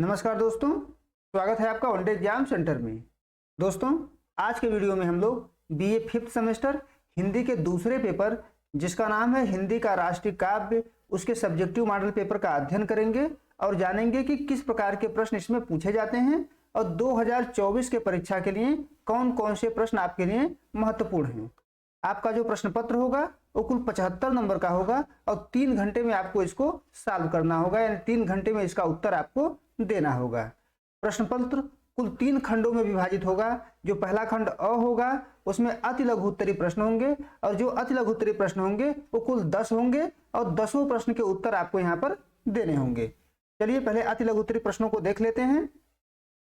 नमस्कार दोस्तों, स्वागत है आपका वनडे एग्जाम सेंटर में। दोस्तों, आज के वीडियो में हम लोग बीए 5th सेमेस्टर हिंदी के दूसरे पेपर जिसका नाम है हिंदी का राष्ट्रीय काव्य, उसके सब्जेक्टिव मॉडल पेपर का अध्ययन करेंगे और जानेंगे कि किस प्रकार के प्रश्न इसमें पूछे जाते हैं और 2024 के परीक्षा के लिए कौन कौन से प्रश्न आपके लिए महत्वपूर्ण हैं। आपका जो प्रश्न पत्र होगा वो कुल 75 नंबर का होगा और 3 घंटे में आपको इसको सॉल्व करना होगा, यानी 3 घंटे में इसका उत्तर आपको देना होगा। प्रश्न पत्र कुल 3 खंडों में विभाजित होगा। जो पहला खंड अ होगा उसमें अति लघु उत्तरीय प्रश्न होंगे और जो अति लघु उत्तरीय प्रश्न होंगे वो कुल 10 होंगे और 10 प्रश्न के उत्तर आपको यहाँ पर देने होंगे। चलिए पहले अति लघु उत्तरीय प्रश्नों को देख लेते हैं।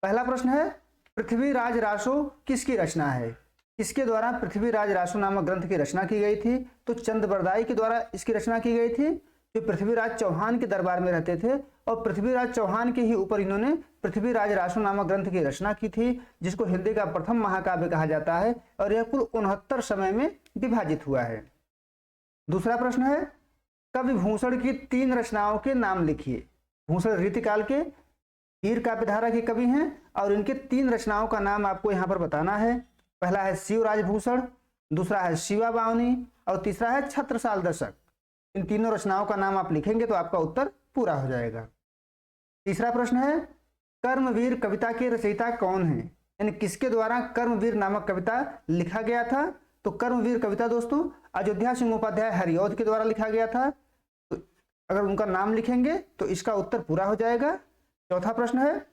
पहला प्रश्न है, पृथ्वीराज रासो किसकी रचना है? किसके द्वारा पृथ्वीराज रासो नामक ग्रंथ की रचना की गई थी? तो चंद्रबरदाई के द्वारा इसकी रचना की गई थी, जो पृथ्वीराज चौहान के दरबार में रहते थे और पृथ्वीराज चौहान के ही ऊपर इन्होंने पृथ्वीराज रासो नामक ग्रंथ की रचना की थी, जिसको हिंदी का प्रथम महाकाव्य कहा जाता है और यह कुल 69 समय में विभाजित हुआ है। दूसरा प्रश्न है, कवि भूषण की 3 रचनाओं के नाम लिखिए। भूषण रीतिकाल के वीर काव्यधारा के कवि हैं और इनके 3 रचनाओं का नाम आपको यहाँ पर बताना है। पहला है शिवराज भूषण, दूसरा है शिवा बावनी और तीसरा है छत्रसाल दशक। इन तीनों रचनाओं का नाम आप लिखेंगे तो आपका उत्तर पूरा हो जाएगा। तीसरा प्रश्न है, कर्मवीर कविता के रचयिता कौन है? यानी किसके द्वारा कर्मवीर नामक कविता लिखा गया था? तो कर्मवीर कविता दोस्तों अयोध्या सिंह उपाध्याय हरिऔध के द्वारा लिखा गया था। तो अगर उनका नाम लिखेंगे तो इसका उत्तर पूरा हो जाएगा। चौथा प्रश्न है,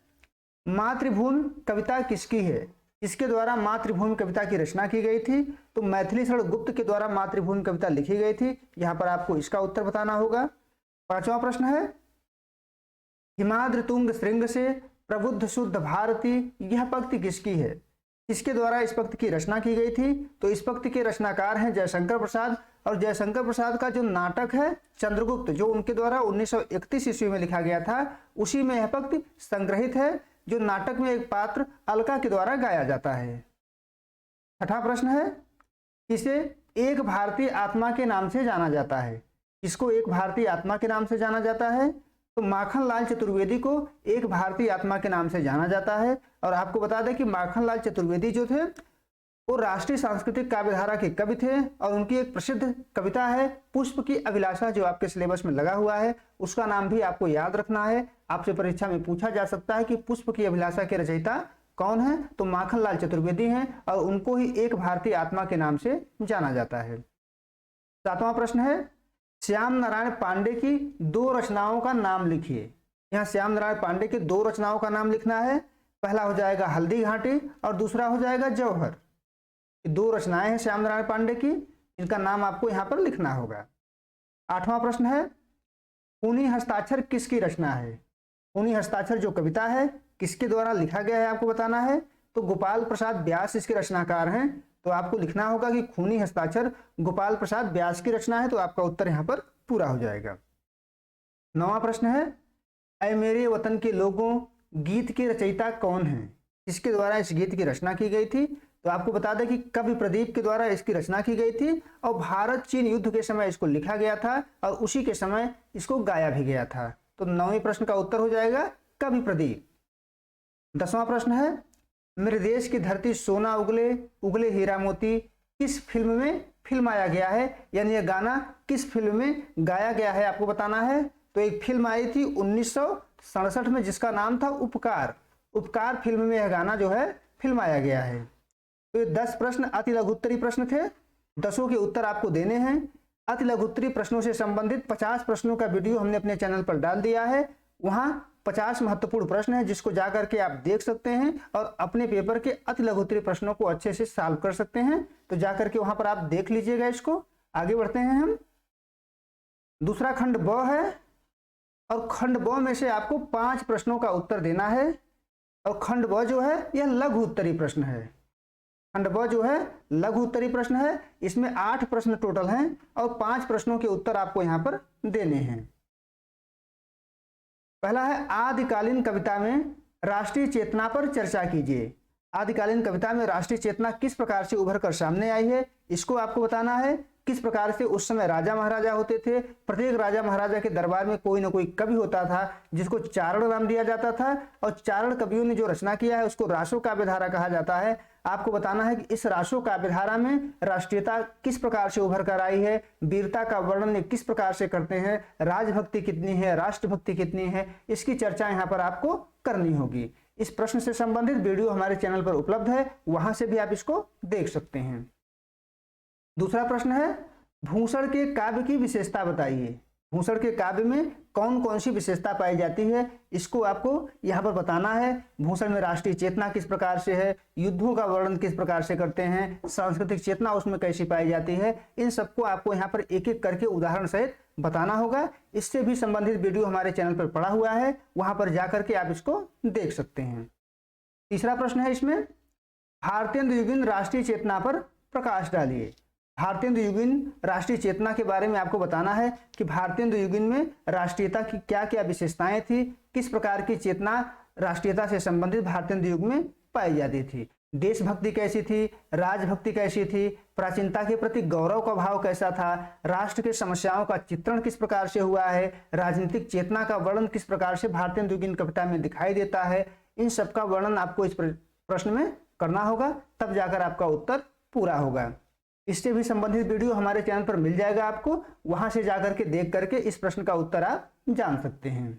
मातृभूमि कविता किसकी है? इसके द्वारा मातृभूमि कविता की रचना की गई थी। तो मैथिली शरण गुप्त के द्वारा मातृभूमि कविता लिखी गई थी। यहां पर आपको इसका उत्तर बताना होगा। पांचवा प्रश्न है, हिमाद्र तुंग श्रृंग से प्रबुद्ध शुद्ध भारती, यह पंक्ति किसकी है? इसके द्वारा इस पंक्ति की रचना की गई थी। तो इस पंक्ति के रचनाकार हैं जयशंकर प्रसाद और जयशंकर प्रसाद का जो नाटक है चंद्रगुप्त, जो उनके द्वारा 1931 ईस्वी में लिखा गया था, उसी में यह पंक्ति संग्रहित है, जो नाटक में एक पात्र अलका के द्वारा गाया जाता है। छठा प्रश्न है, इसे एक भारतीय आत्मा के नाम से जाना जाता है। इसको एक भारतीय आत्मा के नाम से जाना जाता है। तो माखनलाल चतुर्वेदी को एक भारतीय आत्मा के नाम से जाना जाता है। और आपको बता दें कि माखनलाल चतुर्वेदी जो थे वो राष्ट्रीय सांस्कृतिक काव्यधारा के कवि थे और उनकी एक प्रसिद्ध कविता है पुष्प की अभिलाषा, जो आपके सिलेबस में लगा हुआ है। उसका नाम भी आपको याद रखना है। आपसे परीक्षा में पूछा जा सकता है कि पुष्प की अभिलाषा के रचयिता कौन है? तो माखनलाल चतुर्वेदी हैं और उनको ही एक भारतीय आत्मा के नाम से जाना जाता है। सातवां प्रश्न है, श्याम नारायण पांडे की 2 रचनाओं का नाम लिखिए। यहाँ श्याम नारायण पांडे की 2 रचनाओं का नाम लिखना है। पहला हो जाएगा हल्दी घाटी और दूसरा हो जाएगा जौहर। 2 रचनाएं हैं श्याम नारायण पांडे की, इनका नाम आपको यहाँ पर लिखना होगा। 8वां प्रश्न है, खूनी हस्ताक्षर किसकी रचना है? खूनी हस्ताक्षर जो कविता है किसके द्वारा लिखा गया है आपको बताना है। तो गोपाल प्रसाद व्यास इसके रचनाकार हैं। तो आपको लिखना होगा कि खूनी हस्ताक्षर गोपाल प्रसाद व्यास की रचना है। तो आपका उत्तर यहाँ पर पूरा हो जाएगा। 9वां प्रश्न है, ऐ मेरे वतन के लोगों गीत के रचयिता कौन है? इसके द्वारा इस गीत की रचना की गई थी। तो आपको बता दें कि कवि प्रदीप के द्वारा इसकी रचना की गई थी और भारत चीन युद्ध के समय इसको लिखा गया था और उसी के समय इसको गाया भी गया था। तो 9वें प्रश्न का उत्तर हो जाएगा कवि प्रदीप। 10वां प्रश्न है, मेरे देश की धरती सोना उगले उगले हीरा मोती किस फिल्म में फिल्माया गया है? यानी यह गाना किस फिल्म में गाया गया है आपको बताना है। तो एक फिल्म आई थी 1967 में जिसका नाम था उपकार। उपकार फिल्म में यह गाना जो है फिल्माया गया है। तो ये 10 प्रश्न अति लघु उत्तरीय प्रश्न थे। 10 के उत्तर आपको देने हैं। अति लघु उत्तरीय प्रश्नों से संबंधित 50 प्रश्नों का वीडियो हमने अपने चैनल पर डाल दिया है। वहां 50 महत्वपूर्ण प्रश्न है जिसको जाकर के आप देख सकते हैं और अपने पेपर के अति लघु उत्तरीय प्रश्नों को अच्छे से सॉल्व कर सकते हैं। तो जाकर के वहां पर आप देख लीजिएगा इसको। आगे बढ़ते हैं हम। दूसरा खंड ब है और खंड ब में से आपको 5 प्रश्नों का उत्तर देना है और खंड ब जो है यह लघु उत्तरीय प्रश्न है। खंड ब जो है लघु उत्तरीय प्रश्न है। इसमें 8 प्रश्न टोटल हैं और 5 प्रश्नों के उत्तर आपको यहां पर देने हैं। पहला है, आदिकालीन कविता में राष्ट्रीय चेतना पर चर्चा कीजिए। आदिकालीन कविता में राष्ट्रीय चेतना किस प्रकार से उभर कर सामने आई है इसको आपको बताना है। किस प्रकार से उस समय राजा महाराजा होते थे। प्रत्येक राजा महाराजा के दरबार में कोई ना कोई कवि होता था जिसको चारण नाम दिया जाता था, और चारण कवियों ने जो रचना किया है उसको रासो काव्यधारा कहा जाता है। आपको बताना है कि इस रासो काव्यधारा में राष्ट्रीयता किस प्रकार से उभर कर आई है, वीरता का वर्णन ये किस प्रकार से करते हैं, राजभक्ति कितनी है, राष्ट्रभक्ति कितनी है, इसकी चर्चा यहाँ पर आपको करनी होगी। इस प्रश्न से संबंधित वीडियो हमारे चैनल पर उपलब्ध है, वहां से भी आप इसको देख सकते हैं। दूसरा प्रश्न है, भूषण के काव्य की विशेषता बताइए। भूषण के काव्य में कौन कौन सी विशेषता पाई जाती है, इसको आपको यहाँ पर बताना है। भूषण में राष्ट्रीय चेतना किस प्रकार से है, युद्धों का वर्णन किस प्रकार से करते हैं, सांस्कृतिक चेतना उसमें कैसी पाई जाती है, इन सबको आपको यहाँ पर एक एक करके उदाहरण सहित बताना होगा। इससे भी संबंधित वीडियो हमारे चैनल पर पड़ा हुआ है, वहां पर जाकर के आप इसको देख सकते हैं। तीसरा प्रश्न है इसमें, भारतेंदु युगीन राष्ट्रीय चेतना पर प्रकाश डालिए। भारतेंदु युगीन राष्ट्रीय चेतना के बारे में आपको बताना है कि भारतेंदु युगीन में राष्ट्रीयता की क्या क्या विशेषताएं थी, किस प्रकार की चेतना राष्ट्रीयता से संबंधित भारतेंदु युग में पाई जाती थी, देशभक्ति कैसी थी, राजभक्ति कैसी थी, प्राचीनता के प्रति गौरव का भाव कैसा था, राष्ट्र के समस्याओं का चित्रण किस प्रकार से हुआ है, राजनीतिक चेतना का वर्णन किस प्रकार से भारतेंदु युगीन कविता में दिखाई देता है। इन सब का वर्णन आपको इस प्रश्न में करना होगा, तब जाकर आपका उत्तर पूरा होगा। इससे भी संबंधित वीडियो हमारे चैनल पर मिल जाएगा, आपको वहां से जाकर के देख करके इस प्रश्न का उत्तर आप जान सकते हैं।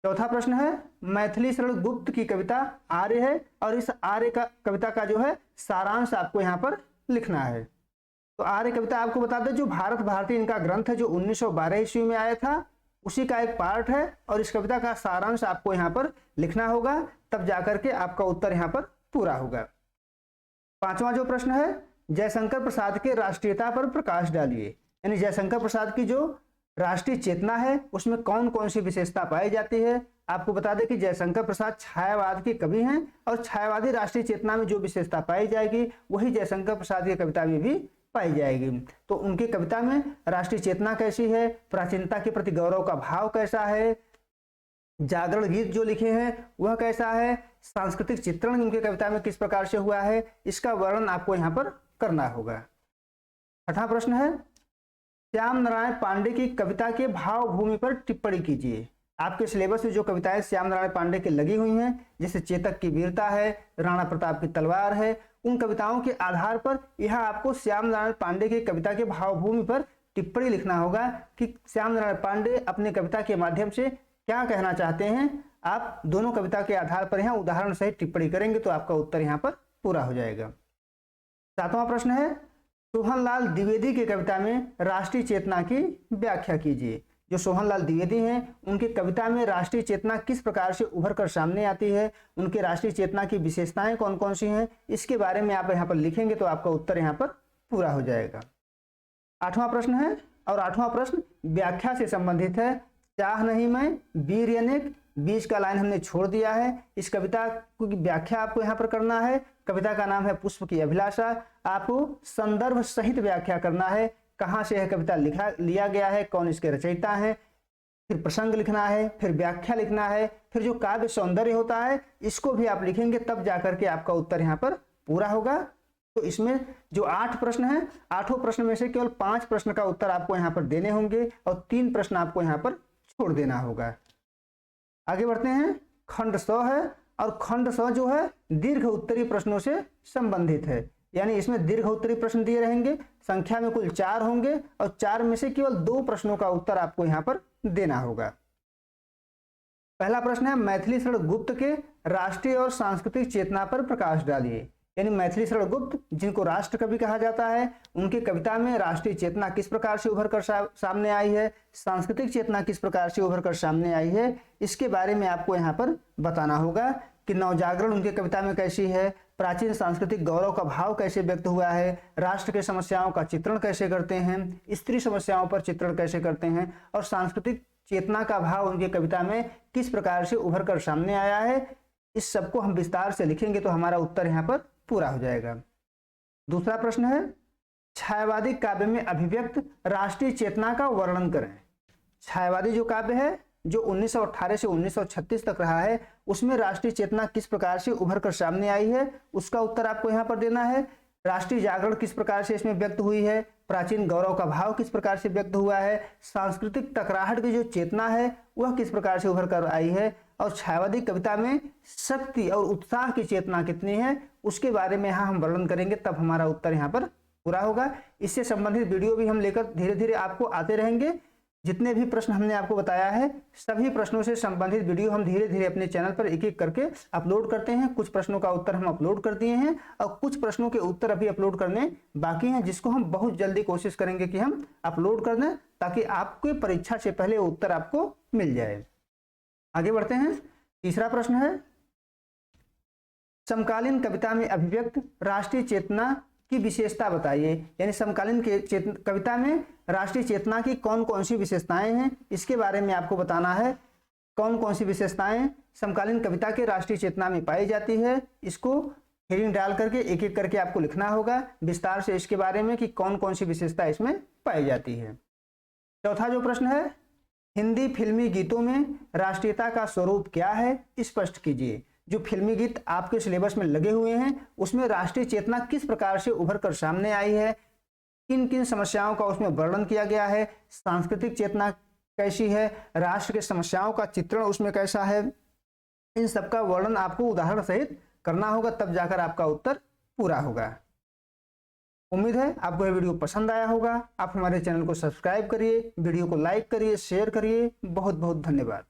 चौथा प्रश्न है, मैथिली शरण गुप्त की कविता आर्य है और इस आर्य का कविता का जो है सारांश आपको यहाँ पर लिखना है। तो आर्य कविता आपको बता दें, जो भारत भारती इनका ग्रंथ है जो 1912 ईस्वी में आया था, उसी का एक पार्ट है, और इस कविता का सारांश आपको यहाँ पर लिखना होगा, तब जाकर के आपका उत्तर यहाँ पर पूरा होगा। पांचवा जो प्रश्न है, जयशंकर प्रसाद के राष्ट्रीयता पर प्रकाश डालिए। यानी जयशंकर प्रसाद की जो राष्ट्रीय चेतना है उसमें कौन कौन सी विशेषता पाई जाती है। आपको बता दें कि जयशंकर प्रसाद छायावाद के कवि हैं, और छायावादी राष्ट्रीय चेतना में जो विशेषता पाई जाएगी वही जयशंकर प्रसाद की कविता में भी पाई जाएगी। तो उनकी कविता में राष्ट्रीय चेतना कैसी है, प्राचीनता के प्रति गौरव का भाव कैसा है, जागरण गीत जो लिखे हैं वह कैसा है, सांस्कृतिक चित्रण उनके कविता में किस प्रकार से हुआ है, इसका वर्णन आपको यहाँ पर करना होगा। छठा प्रश्न है, श्याम नारायण पांडे की कविता के भाव भूमि पर टिप्पणी कीजिए। आपके सिलेबस में जो कविताएं श्याम नारायण पांडे की लगी हुई हैं, जैसे चेतक की वीरता है, राणा प्रताप की तलवार है, उन कविताओं के आधार पर यहाँ आपको श्याम नारायण पांडे की कविता के भाव भूमि पर टिप्पणी लिखना होगा कि श्याम नारायण पांडे अपने कविता के माध्यम से क्या कहना चाहते हैं। आप दोनों कविता के आधार पर यहाँ उदाहरण सहित टिप्पणी करेंगे तो आपका उत्तर यहाँ पर पूरा हो जाएगा। सातवां प्रश्न है, सोहनलाल द्विवेदी की कविता में राष्ट्रीय चेतना की व्याख्या कीजिए। जो सोहनलाल द्विवेदी हैं उनकी कविता में राष्ट्रीय चेतना किस प्रकार से उभर कर सामने आती है, उनके राष्ट्रीय चेतना की विशेषताएं कौन कौन सी हैं, इसके बारे में आप यहाँ पर लिखेंगे तो आपका उत्तर यहाँ पर पूरा हो जाएगा। आठवां प्रश्न है, और आठवां प्रश्न व्याख्या से संबंधित है। चाह नहीं मैं वीर अनेक, बीच का लाइन हमने छोड़ दिया है। इस कविता की व्याख्या आपको यहाँ पर करना है। कविता का नाम है पुष्प की अभिलाषा। आपको संदर्भ सहित व्याख्या करना है, कहाँ से यह कविता लिया गया है, कौन इसके रचयिता है, फिर प्रसंग लिखना है, फिर व्याख्या लिखना है, फिर जो काव्य सौंदर्य होता है इसको भी आप लिखेंगे, तब जाकर के आपका उत्तर यहाँ पर पूरा होगा। तो इसमें जो 8 प्रश्न हैं, 8 प्रश्न में से केवल 5 प्रश्न का उत्तर आपको यहाँ पर देने होंगे और 3 प्रश्न आपको यहाँ पर छोड़ देना होगा। आगे बढ़ते हैं। खंड 100 है, और खंड 100 जो है दीर्घ उत्तरी प्रश्नों से संबंधित है। यानी इसमें दीर्घ उत्तरी प्रश्न दिए रहेंगे, संख्या में कुल 4 होंगे, और 4 में से केवल 2 प्रश्नों का उत्तर आपको यहाँ पर देना होगा। पहला प्रश्न है, मैथिली शरण गुप्त के राष्ट्रीय और सांस्कृतिक चेतना पर प्रकाश डालिए। यानी मैथिली शरण गुप्त जिनको राष्ट्र कवि कहा जाता है, उनकी कविता में राष्ट्रीय चेतना किस प्रकार से उभर कर सामने आई है, सांस्कृतिक चेतना किस प्रकार से उभर कर सामने आई है, इसके बारे में आपको यहाँ पर बताना होगा कि नवजागरण उनकी कविता में कैसी है, प्राचीन सांस्कृतिक गौरव का भाव कैसे व्यक्त हुआ है, राष्ट्र के समस्याओं का चित्रण कैसे करते हैं, स्त्री समस्याओं पर चित्रण कैसे करते हैं, और सांस्कृतिक चेतना का भाव उनकी कविता में किस प्रकार से उभर कर सामने आया है। इस सबको हम विस्तार से लिखेंगे तो हमारा उत्तर यहाँ पर पूरा हो जाएगा। दूसरा प्रश्न है, छायावादी काव्य में अभिव्यक्त राष्ट्रीय चेतना का वर्णन करें। छायावादी जो काव्य है जो 1918 से 1936 तक रहा है, उसमें राष्ट्रीय चेतना किस प्रकार से उभर कर सामने आई है, उसका उत्तर आपको यहाँ पर देना है। राष्ट्रीय जागरण किस प्रकार से इसमें व्यक्त हुई है, प्राचीन गौरव का भाव किस प्रकार से व्यक्त हुआ है, सांस्कृतिक टकराहट की जो चेतना है वह किस प्रकार से उभर कर आई है, और छायावादी कविता में शक्ति और उत्साह की चेतना कितनी है, उसके बारे में यहाँ हम वर्णन करेंगे, तब हमारा उत्तर यहाँ पर पूरा होगा। इससे संबंधित वीडियो भी हम लेकर धीरे धीरे आपको आते रहेंगे। जितने भी प्रश्न हमने आपको बताया है सभी प्रश्नों से संबंधित वीडियो हम धीरे धीरे अपने चैनल पर एक एक करके अपलोड करते हैं। कुछ प्रश्नों का उत्तर हम अपलोड कर दिए हैं और कुछ प्रश्नों के उत्तर अभी अपलोड करने बाकी हैं, जिसको हम बहुत जल्दी कोशिश करेंगे कि हम अपलोड कर दें, ताकि आपके परीक्षा से पहले उत्तर आपको मिल जाए। आगे बढ़ते हैं। तीसरा प्रश्न है, समकालीन कविता में अभिव्यक्त राष्ट्रीय चेतना की विशेषता बताइए। यानी समकालीन कविता में राष्ट्रीय चेतना की कौन कौन सी विशेषताएं हैं, इसके बारे में आपको बताना है। कौन कौन सी विशेषताएं समकालीन कविता के राष्ट्रीय चेतना में पाई जाती है, इसको हेडिंग डाल करके एक एक करके आपको लिखना होगा विस्तार से इसके बारे में कि कौन कौन सी विशेषता इसमें पाई जाती है। चौथा जो प्रश्न है, हिंदी फिल्मी गीतों में राष्ट्रीयता का स्वरूप क्या है, स्पष्ट कीजिए। जो फिल्मी गीत आपके सिलेबस में लगे हुए हैं उसमें राष्ट्रीय चेतना किस प्रकार से उभर कर सामने आई है, किन किन समस्याओं का उसमें वर्णन किया गया है, सांस्कृतिक चेतना कैसी है, राष्ट्र की समस्याओं का चित्रण उसमें कैसा है, इन सब का वर्णन आपको उदाहरण सहित करना होगा, तब जाकर आपका उत्तर पूरा होगा। उम्मीद है आपको यह वीडियो पसंद आया होगा। आप हमारे चैनल को सब्सक्राइब करिए, वीडियो को लाइक करिए, शेयर करिए। बहुत बहुत धन्यवाद।